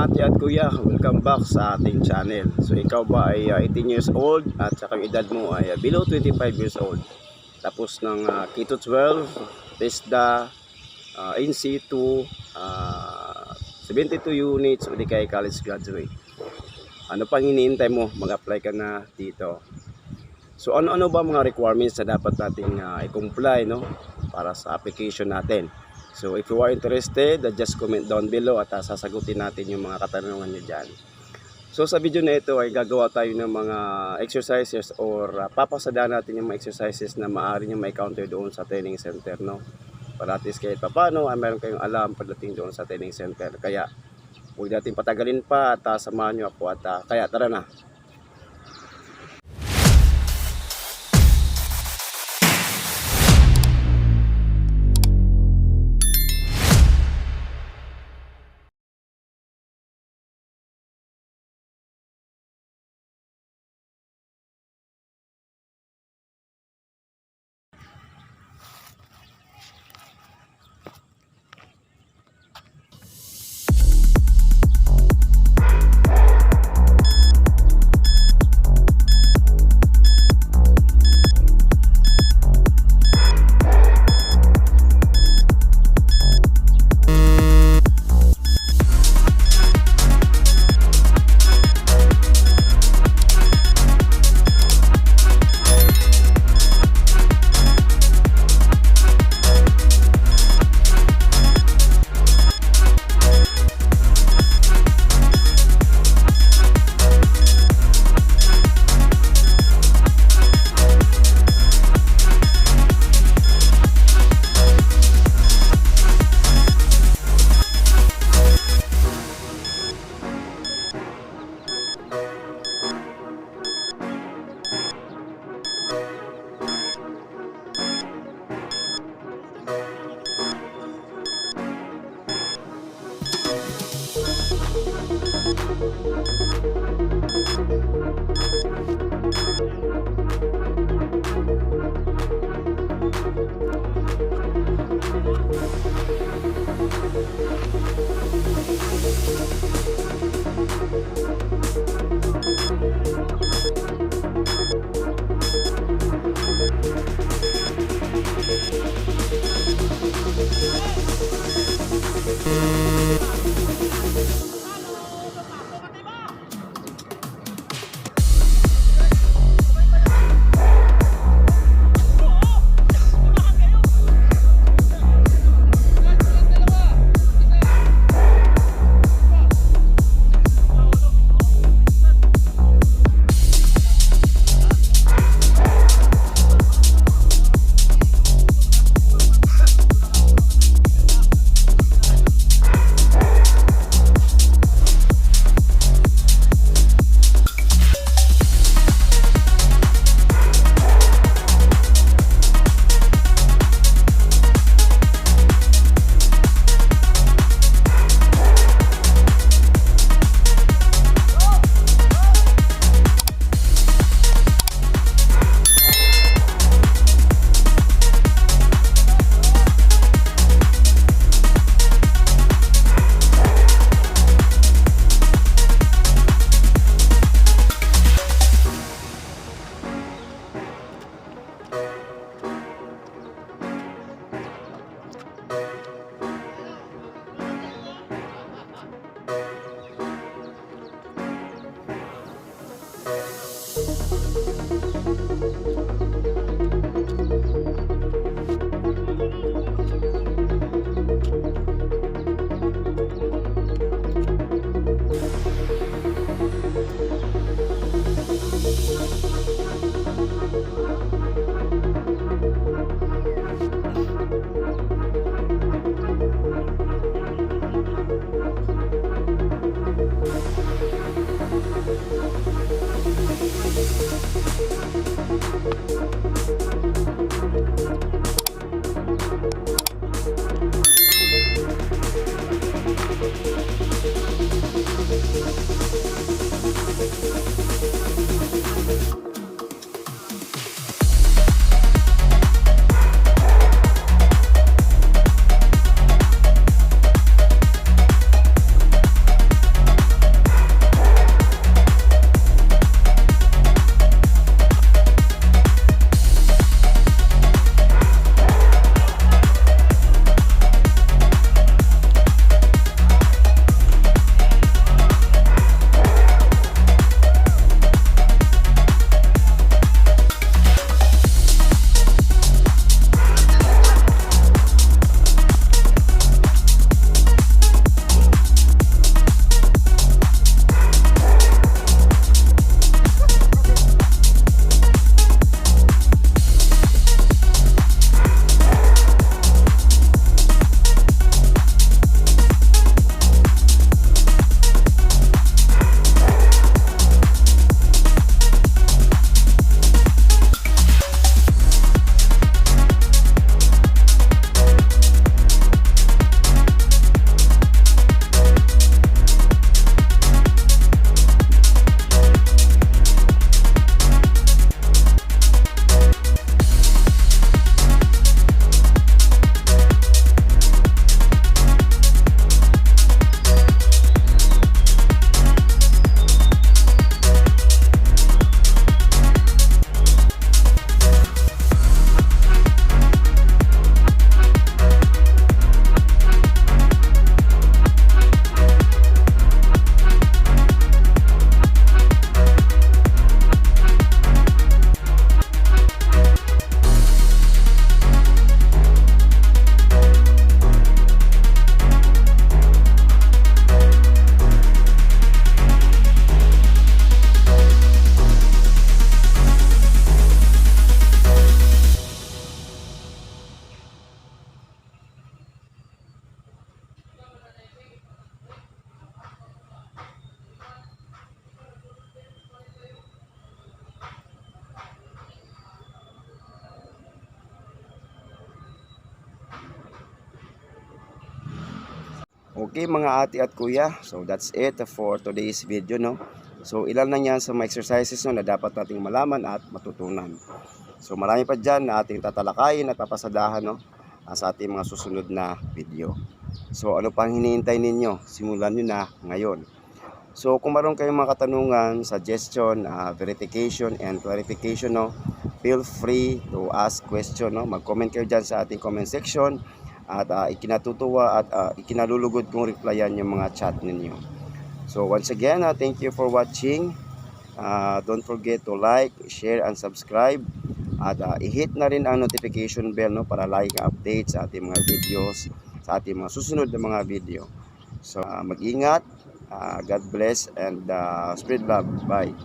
ate at kuya, welcome back sa ating channel. So ikaw ba ay 18 years old at saka yung edad mo ay below 25 years old, tapos ng Keto 12, TESDA, NC2, 72 units o di kaya college graduate, ano pang iniintay mo? Mag-apply ka na dito. So ano-ano ba mga requirements na dapat nating i-comply, no, para sa application natin? So if you are interested, just comment down below at sasagutin natin yung mga katanungan nyo dyan. So sa video na ito ay gagawa tayo ng mga exercises or papasadaan natin yung mga exercises na maaari nyo ma-encounter doon sa training center, no? Para at least kahit paano ay meron kayong alam pagdating doon sa training center. Kaya huwag natin patagalin pa at samahan nyo ako at kaya tara na. Okay mga ate at kuya, so that's it for today's video, no? So ilan lang yan sa mga exercises, no, na dapat nating malaman at matutunan. So marami pa dyan na ating tatalakayin at papasadahan, no, sa ating mga susunod na video. So ano pang hinihintay ninyo? Simulan nyo na ngayon. So kung meron kayong mga katanungan, suggestion, verification and clarification, no, feel free to ask question, no? Mag-comment kayo dyan sa ating comment section at ikinatutuwa at ikinalulugod kong replyan yung mga chat ninyo. So once again, thank you for watching. Don't forget to like, share and subscribe at i-hit na rin ang notification bell, no, para laging update sa ating mga videos, sa ating mga susunod na mga video. So mag-ingat, God bless and spread love. Bye.